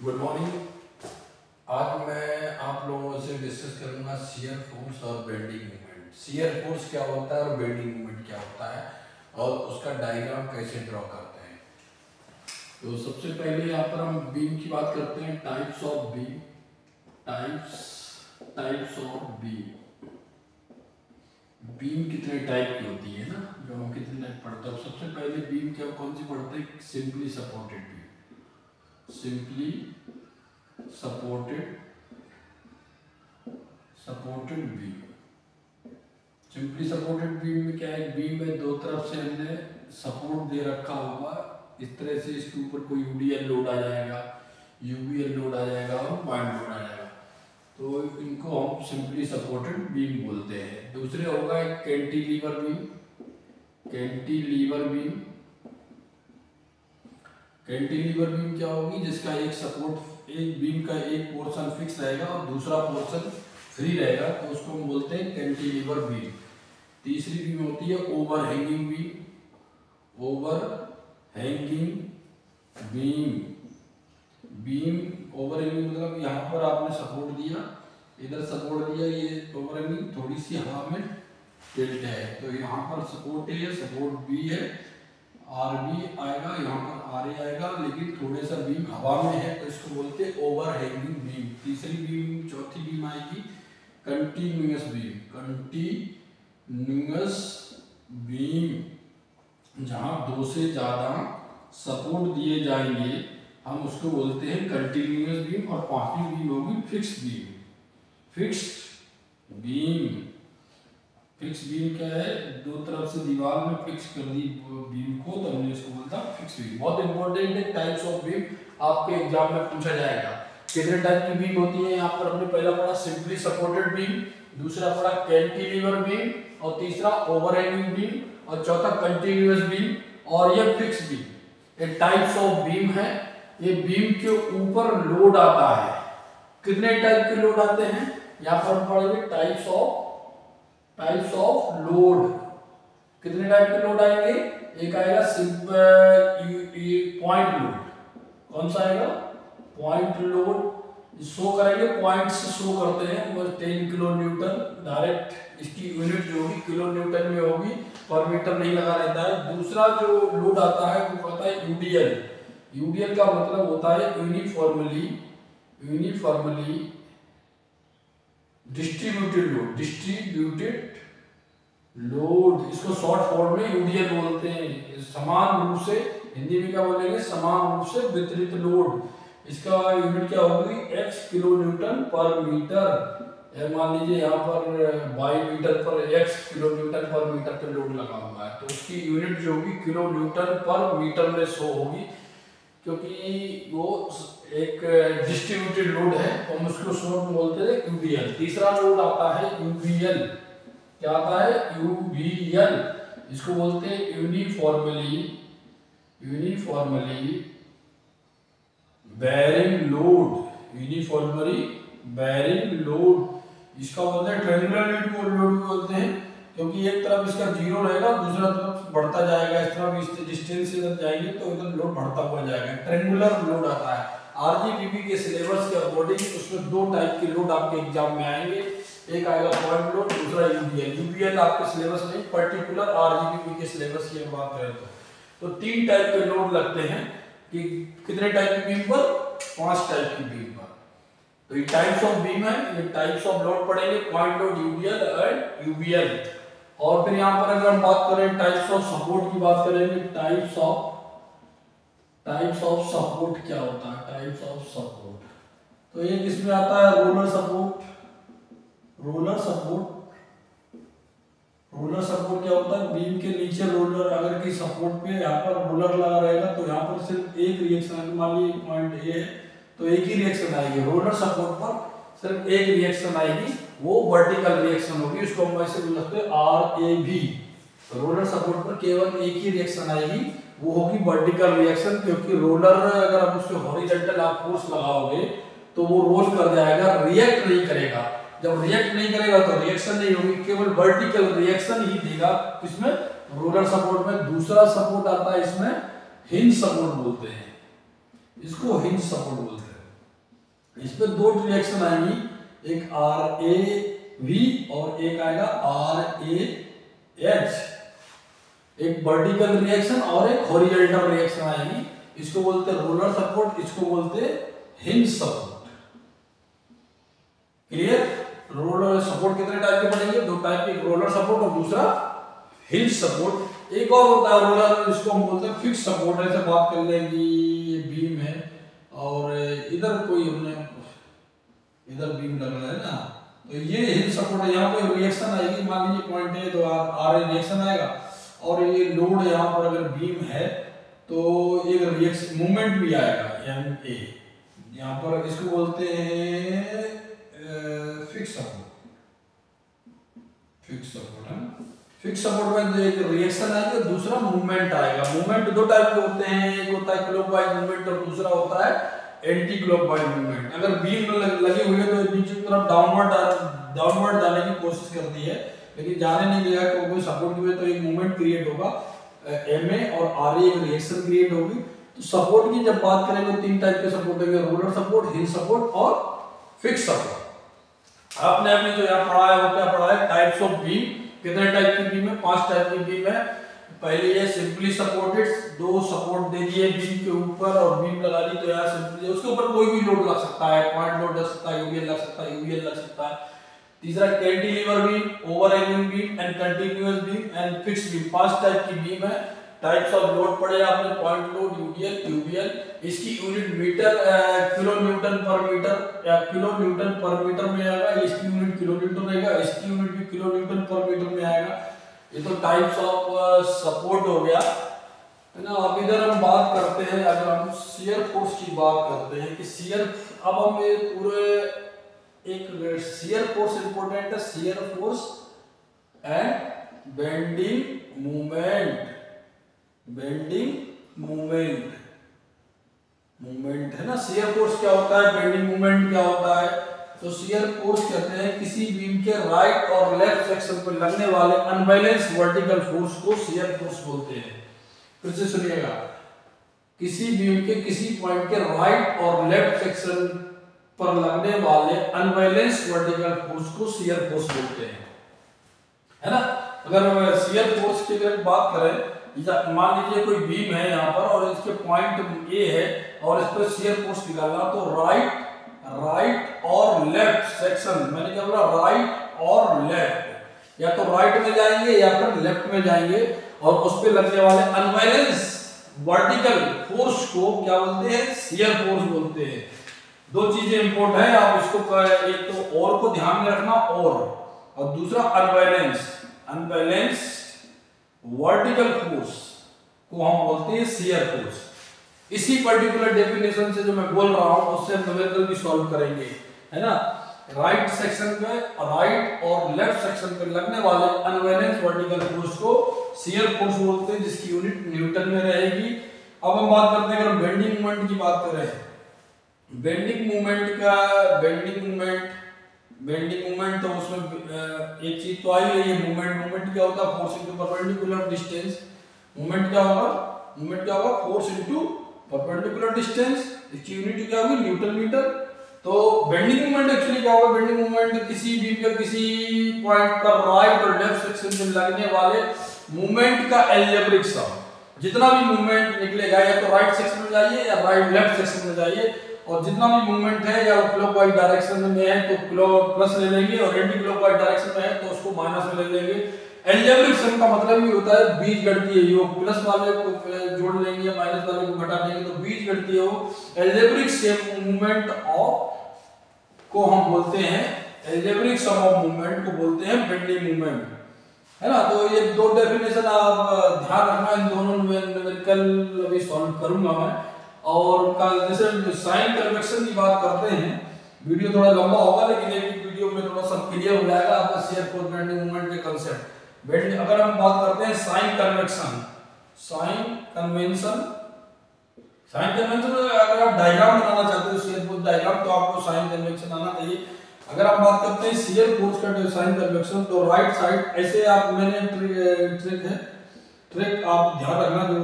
Good morning. आज मैं आप लोगों से डिस्कस करूंगा शियर फोर्स और बेंडिंग मोमेंट। शियर फोर्स क्या होता है और बेंडिंग मोमेंट क्या होता है और उसका डायग्राम कैसे ड्रॉ करते हैं। तो सबसे पहले यहाँ पर हम बीम की बात करते हैं। Types of beam, types of beam. Beam कितने टाइप की होती है ना, जो हम कितने टाइप पढ़ते हैं। सबसे पहले बीम क्या कौन सी पढ़ते हैं? Simply supported beam. Simply supported beam. Simply supported beam में क्या है, बीम में दो तरफ से हमने सपोर्ट दे रखा होगा। इस तरह से इसके ऊपर कोई यूडीएल लोड आ जाएगा, यूबीएल लोड आ जाएगा और पॉइंट लोड आ जाएगा, तो इनको हम सिंपली सपोर्टेड बीम बोलते हैं। दूसरे होगा एक कैंटिलीवर बीम। कैंटिलीवर बीम क्या होगी, जिसका एक सपोर्ट, एक बीम का एक पोर्शन फिक्स रहेगा और दूसरा पोर्शन फ्री रहेगा, तो उसको हम बोलते हैं कैंटिलीवर बीम। तीसरी बीम होती है overhanging beam. Overhanging beam overhanging मतलब यहाँ पर आपने सपोर्ट दिया, इधर सपोर्ट दिया, ये ओवरहैंगिंग थोड़ी सी हवा में टिल्ट है, तो यहाँ पर सपोर्ट है, सपोर्ट बी है, आर बी आएगा, यहाँ पर आर ए आएगा, लेकिन थोड़े सा बीम हवा में है, तो इसको बोलते हैं ओवरहैंगिंग बीम। तीसरी बीम, चौथी बीम आएगी कंटिन्यूअस बीम। कंटिन्यूअस बीम जहाँ दो से ज़्यादा सपोर्ट दिए जाएंगे, हम उसको बोलते हैं कंटिन्यूअस बीम। और पांचवी बीम होगी fix beam. Fixed beam. Fix beam क्या है, दो तरफ से दीवार में फिक्स कर दी बीम को, तो हमने इसको बोलता फिक्स बीम। बहुत इंपॉर्टेंट है, टाइप्स ऑफ बीम आपके एग्जाम में पूछा जाएगा। कितने टाइप की बीम होती है, यहाँ पर हमने पहला पढ़ा सिंपली सपोर्टेड बीम, दूसरा पढ़ा कैंटिलीवर बीम, और तीसरा ओवरहैंगिंग बीम, और चौथा कंटिन्यूअस बीम, और ये फिक्स बीम। ये टाइप्स ऑफ बीम है। ये बीम के ऊपर लोड आता है। कितने टाइप के लोड आते हैं, यहाँ पर हम पढ़ेंगे टाइप्स ऑफ लोड। कितने टाइप के लोड आएंगे? एक आएगा पॉइंट लोड। कौन सा आएगा? Point load. शो करेंगे, पॉइंट से शो करते हैं, बस 10 किलो न्यूटन डायरेक्ट। इसकी यूनिट जो होगी किलो न्यूटन में होगी, पर मीटर नहीं लगा रहता है। दूसरा जो लोड आता है वो कहता है यूडीएल। यूडीएल का मतलब होता है यूनिफॉर्मली डिस्ट्रीब्यूटेड लोड। इसको शॉर्ट फॉर्म में यूडीएल बोलते हैं। समान रूप से, हिंदी में क्या बोलेंगे, समान रूप से वितरित लोड। इसका यूनिट क्या होगी? x किलो न्यूटन पर मीटर। मान लीजिए यहाँ पर y मीटर पर x किलो न्यूटन पर मीटर पे लोड लगा हुआ है, तो उसकी यूनिट जो होगी किलो न्यूटन पर मीटर में शो होगी, क्योंकि वो एक डिस्ट्रीब्यूटेड लोड है, तो हम उसको शॉर्ट में बोलते हैं यूबीएल। तीसरा लोड आता है यूबीएल। क्या आता है? यूबीएल। इसको बोलते हैं uniformly bearing load. Uniformly bearing load. इसका बोलते हैं ट्रायंगुलर लोड भी बोलते हैं, क्योंकि एक तरफ इसका जीरो रहेगा, दूसरा तरफ बढ़ता जाएगा। इस तरफ इस डिस्टेंस से इधर जाएंगे तो इधर लोड बढ़ता हुआ जाएगा। ट्रायंगुलर लोड आता है। आरजीबीबी के सिलेबस के अकॉर्डिंग उसमें दो टाइप के लोड आपके एग्जाम में आएंगे। एक आएगा पॉइंट लोड, दूसरा यूबीएल। यूबीएल आपके सिलेबस में, पर्टिकुलर आरजीबीबी के सिलेबस की बात करें तो 3 टाइप के लोड लगते हैं। कि कितने टाइप की बीम पर? 5 टाइप की बीम पर। तो ये टाइप्स ऑफ बीम है, ये टाइप्स ऑफ लोड पढ़ेंगे, point load, UDL and UBL. और फिर यहाँ पर अगर हम बात करें टाइप्स ऑफ सपोर्ट की बात करेंगे, टाइप्स ऑफ सपोर्ट क्या होता है? टाइप्स ऑफ सपोर्ट, तो ये किसमें आता है? रोलर सपोर्ट क्या होता है? बीम के नीचे रोलर, अगर की सपोर्ट पे यहाँ पर रोलर लगा रहेगा, तो यहाँ पर सिर्फ एक रिएक्शन, मान लीजिए पॉइंट ए है, तो एक ही रिएक्शन आएगी। रोलर सपोर्ट पर सिर्फ एक रिएक्शन आएगी, वो वर्टिकल रिएक्शन होगी। उसको हम ऐसे बोल सकते हैं RAV। रोलर सपोर्ट पर केवल एक ही रिएक्शन आएगी, वो होगी वर्टिकल रिएक्शन, क्योंकि रोलर अगर आप उसके हॉरिजॉन्टल आप फोर्स लगाओगे तो वो रोल कर जाएगा, रिएक्ट नहीं करेगा। जब रिएक्ट नहीं करेगा तो रिएक्शन नहीं होगी, केवल वर्टिकल रिएक्शन ही देगा। इसमें रोलर सपोर्ट में। दूसरा सपोर्ट आता है इसमें हिंज सपोर्ट बोलते हैं, इसको हिंज सपोर्ट बोलते हैं। इस पे दो रिएक्शन आएंगी, एक RAV और एक आएगा RAH। एक वर्टिकल रिएक्शन और एक हॉरिजॉन्टल रिएक्शन आएगी। इसको बोलते हैं रोलर सपोर्ट, इसको बोलते हैं hinge support. Clear? Roller support कितने टाइप के पड़ेंगे? दो टाइप के, एक रोलर सपोर्ट और दूसरा हिंज सपोर्ट। एक और होता है रोलर, इसको हम बोलते हैं फिक्स सपोर्ट। ऐसे बात कर लेंगे, ये बीम है और इधर कोई हमने इधर बीम लग रहा है ना, तो ये हिंज सपोर्ट है। यहाँ पे रिएक्शन आएगी, मान लीजिए पॉइंट ए, तो RA रिएक्शन आएगा और ये लोड यहाँ पर अगर बीम है तो एक रिएक्शन मूवमेंट भी आएगा MA यहाँ पर। इसको बोलते हैं फिक्स सपोर्ट। फिक्स सपोर्ट है ना। फिक्स सपोर्ट में एक रिएक्शन आएगा, दूसरा मूवमेंट आएगा। मूवमेंट दो टाइप के होते हैं, एक होता है क्लॉकवाइज मूवमेंट और दूसरा होता है एंटी क्लॉकवाइज मूवमेंट। अगर बीम लगी हुई है तो नीचे की तरफ डाउनवर्ड जाने की कोशिश करती है, लेकिन जाने नहीं देगा क्योंकि कोई सपोर्ट की वजह, तो एक मूवमेंट क्रिएट होगा, MA और RA एक रिएक्शन क्रिएट होगी। तो सपोर्ट की जब बात करेंगे तो तीन टाइप के सपोर्ट होंगे, रोलर सपोर्ट, हिंज सपोर्ट और फिक्स सपोर्ट। आपने अभी जो यहाँ पढ़ा है वो क्या पढ़ा है? Types of beam. कितने टाइप की बीम है? 5 टाइप की बीम है। पहले ये सिंपली सपोर्टेड, दो सपोर्ट दे दिए बीम के ऊपर और बीम लगा दी, तो यहाँ सिंपली उसके ऊपर कोई भी लोड लग सकता है, पॉइंट लोड लग सकता है, यूबीएल लग सकता है, यूबीएल लग सकता है। तीसरा cantilever beam, overhanging beam and continuous beam and fixed beam. 5 type की बीम है। टाइप्स ऑफ लोड पढ़े आपने, पॉइंट लोड, यूडीएल, यूबीएल। इसकी यूनिट मीटर, किलो न्यूटन पर मीटर या किलो न्यूटन पर मीटर में आएगा। इसकी यूनिट किलो न्यूटन रहेगा, इसकी यूनिट भी किलो न्यूटन पर मीटर में आएगा। ये तो टाइप्स ऑफ सपोर्ट हो गया, है ना। अब इधर हम बात करते हैं, अगर हम शियर फोर्स की बात करते हैं कि शियर, अब हम ये पूरे एक शियर फोर्स इंपॉर्टेंट है, shear force and bending movement. Bending movement है ना। शियर फोर्स क्या होता है, बेंडिंग मूवमेंट क्या होता है? तो शियर फोर्स कहते हैं किसी बीम के राइट और लेफ्ट सेक्शन पर लगने वाले अनबैलेंस वर्टिकल फोर्स को शियर फोर्स बोलते हैं। फिर से सुनिएगा, किसी बीम के किसी पॉइंट के राइट और लेफ्ट सेक्शन पर लगने वाले अनबैलेंस वर्टिकल फोर्स को शियर फोर्स बोलते हैं, है ना। अगर शियर फोर्स की अगर बात करें, मान लीजिए कोई बीम है यहाँ पर और इसके पॉइंट ए है और इस पर शियर फोर्स निकालना, तो राइट और लेफ्ट सेक्शन, मैंने क्या बोला, राइट और लेफ्ट, या तो राइट में जाएंगे या फिर लेफ्ट में जाएंगे और उस पे लगने वाले अनबैलेंस वर्टिकल फोर्स को क्या बोलते हैं? शियर फोर्स बोलते हैं। दो चीजें इंपॉर्टेंट है, आप इसको एक तो और को ध्यान में रखना, और दूसरा अनबैलेंस वर्टिकल फोर्स को हम बोलते हैं शियर फोर्स। इसी पर्टिकुलर डेफिनेशन से जो मैं बोल रहा हूं उससे हम न्यूमेरिकल भी सॉल्व करेंगे, है ना। राइट सेक्शन पे, राइट और लेफ्ट सेक्शन पे लगने वाले अनबैलेंस वर्टिकल फोर्स को शियर फोर्स बोलते हैं, जिसकी यूनिट न्यूटन में रहेगी। अब हम बात करते हैं, अगर बेंडिंग मोमेंट की बात करें, बेंडिंग मूवमेंट तो उसमें एक चीज तो आई है, ये मूवमेंट क्या होता है? Force into perpendicular distance. Movement क्या होगा? Force into perpendicular distance. इसकी यूनिट क्या होगी? Newton meter. तो बेंडिंग मूवमेंट एक्चुअली क्या होगा? बेंडिंग मूवमेंट किसी बीम के किसी पॉइंट पर राइट और लेफ्ट सेक्शन में लगने वाले मूवमेंट का अलजेब्रिक सम। जितना भी मूवमेंट निकलेगा, या तो राइट सेक्शन में जाइए या राइट लेफ्ट सेक्शन में जाइए, और जितना भी मूवमेंट है या क्लॉकवाइज डायरेक्शन में है तो प्लस ले लेंगे, और एंटी क्लॉकवाइज डायरेक्शन में है तो उसको माइनस में ले लेंगे। अलजेब्रिक सम का मतलब ये होता है बीजगणितीय योग। प्लस वाले को जोड़ लेंगे या माइनस वाले को घटा देंगे तो बीजगणितीय योग। अलजेब्रिक सम मूवमेंट ऑफ को हम बोलते हैं, अलजेब्रिक सम ऑफ मूवमेंट को बोलते हैं बेंडिंग मूवमेंट, है ना। तो ये दो डेफिनेशन आप ध्यान रखना, इन दोनों न्यूमेरिकल अभी सॉल्व करूंगा मैं। और जैसे साइन कन्वेक्शन की बात करते हैं, वीडियो थोड़ा लंबा होगा लेकिन एक वीडियो में थोड़ा सा क्लियर हो जाएगा आपका शियर फोर्स बेंडिंग मूवमेंट के कांसेप्ट। अगर हम बात करते हैं साइन कन्वेंशन अगर आप डायग्राम बनाना चाहते हो शियर फोर्स डायग्राम, तो आपको साइन कन्वेक्शन आना चाहिए। अगर आप बात करते हैं शियर फोर्स का साइन कन्वेक्शन, तो राइट साइड ऐसे आप, मैंने ट्रिक आप ध्यान रखना, जो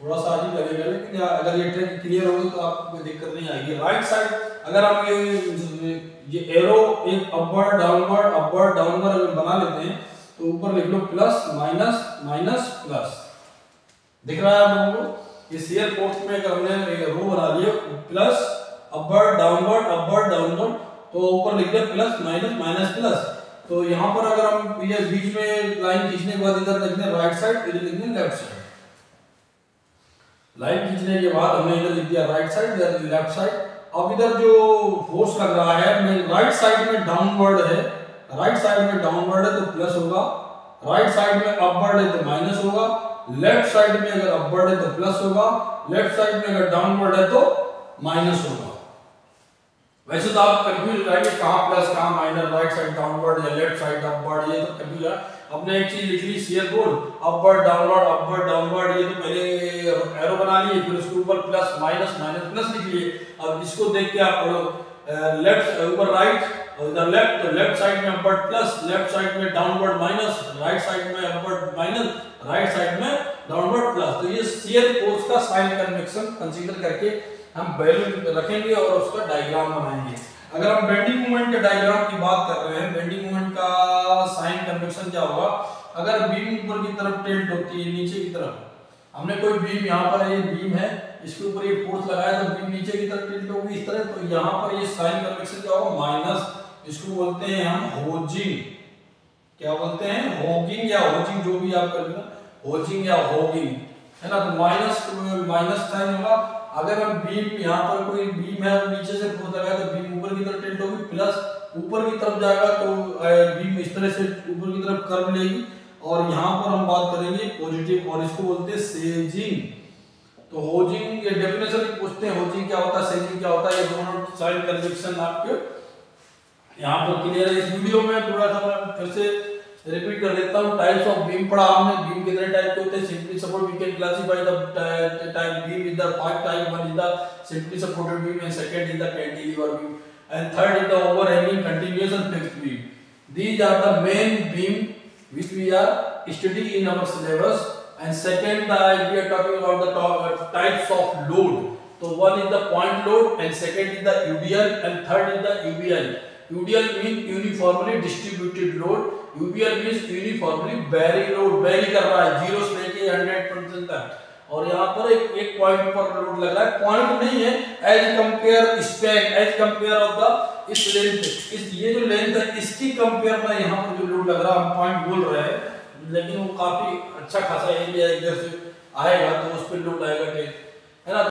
थोड़ा सा अजीब लगेगा, लेकिन अगर ये ट्रिक क्लियर होगी तो आपको कोई दिक्कत नहीं आएगी। राइट साइड अगर हम ये एरो एक अपवर्ड डाउनवर्ड अगर बना लेते हैं तो ऊपर लिख लो प्लस माइनस माइनस प्लस। दिख रहा है आप लोगों को? इस शेयर फोर्स में अगर हमने रो बना लिया प्लस अपवर्ड डाउनवर्ड तो ऊपर लिख दिया प्लस माइनस माइनस प्लस। तो यहाँ पर अगर हम ये बीच में लाइन खींचने के बाद इधर लिखने राइट साइड, इधर लिखने लेफ्ट साइड। लाइन खींचने के बाद हमने इधर लिख दिया राइट साइड, इधर लेफ्ट साइड। अब इधर जो फोर्स लग रहा है राइट साइड में डाउनवर्ड है, राइट साइड में डाउनवर्ड है तो प्लस होगा, राइट साइड में अपवर्ड है तो माइनस होगा, लेफ्ट साइड में अगर अपवर्ड है तो प्लस होगा, लेफ्ट साइड में अगर डाउनवर्ड है तो माइनस होगा। वैसे तो आप कंफ्यूज रहेंगे कहां प्लस कहां माइनस, राइट साइड डाउनवर्ड या लेफ्ट साइड अपवर्ड, ये तो कंफ्यूज है। अपने एक चीज लिख ली शेयर फोर्स अपवर्ड डाउनवर्ड, ये तो पहले एरो बना लिए, फिर उसके ऊपर प्लस माइनस माइनस प्लस लिख लिए। अब इसको देख के आप पढ़ो लेफ्ट ऊपर राइट और इधर लेफ्ट, तो लेफ्ट साइड में अपवर्ड प्लस, लेफ्ट साइड में डाउनवर्ड माइनस, राइट साइड में अपवर्ड माइनस, राइट साइड में डाउनवर्ड प्लस। तो ये शेयर फोर्स का साइन कन्वेक्शन कंसीडर करके हम वैल्यू रखेंगे और उसका डायग्राम बनाएंगे। अगर हम बेंडिंग मोमेंट के डायग्राम की बात कर रहे हैं, बेंडिंग मोमेंट का साइन कन्वेक्शन क्या होगा? अगर बीम ऊपर की तरफ टिल्ट होती है नीचे की तरफ, हमने कोई बीम यहाँ पर ये बीम है, इसके ऊपर ये फोर्स लगाया तो बीम नीचे की तरफ टिल्ट होगी इस तरह, तो यहाँ पर ये साइन कन्वेक्शन क्या होगा? माइनस। इसको बोलते हैं हम होजिंग। क्या बोलते हैं? होगिंग या होजिंग, जो भी आप करेंगे, होजिंग या होगिंग, है ना। तो माइनस साइन होगा। अगर हम बीम यहाँ पर कोई बीम है नीचे से फोर्स लगाया तो बीम ऊपर की तरफ टिल्ट होगी, प्लस ऊपर की तरफ जाएगा तो बीम इस तरह से ऊपर की तरफ कर्व लेगी। और यहाँ पर हम बात करेंगे पॉजिटिव, और इसको बोलते हैं सेजिंग। तो होजिंग, ये डेफिनेशन पूछते हैं होजिंग क्या होता है, सेजिंग क्या होता है, ये दोनों साइन कन्वेक्शन आपके यहाँ पर क्लियर है। इस वीडियो में थोड़ा सा मैं फिर से रिपीट कर देता हूँ। टाइप्स ऑफ बीम पढ़ा हमने, बीम कितने टाइप के होते हैं। Simply support we can classify the type beam is the 5 type. One is the simply supported beam and second is the cantilever beam and third is the overhanging continuous and fixed beam. These are the main beam which we are studying in our syllabus. And second, we are talking about the types of load. So one is the point load and second is the UDL and third is the UBL. UDL means uniformly distributed load, UBL means uniformly vary load, vary कर रहा है 0 से लेके 100% तक। और यहाँ पर एक पॉइंट पर लोड लग रहा है, पॉइंट नहीं है, as compare span, as compare of the इस लेंथ, इस ये जो लेंथ है इसकी कंपेयर में यहाँ पर जो लोड लग रहा है हम पॉइंट बोल रहे हैं, लेकिन वो काफी अच्छा खासा एरिया इधर से आएगा तो उस पर लोड आएगा।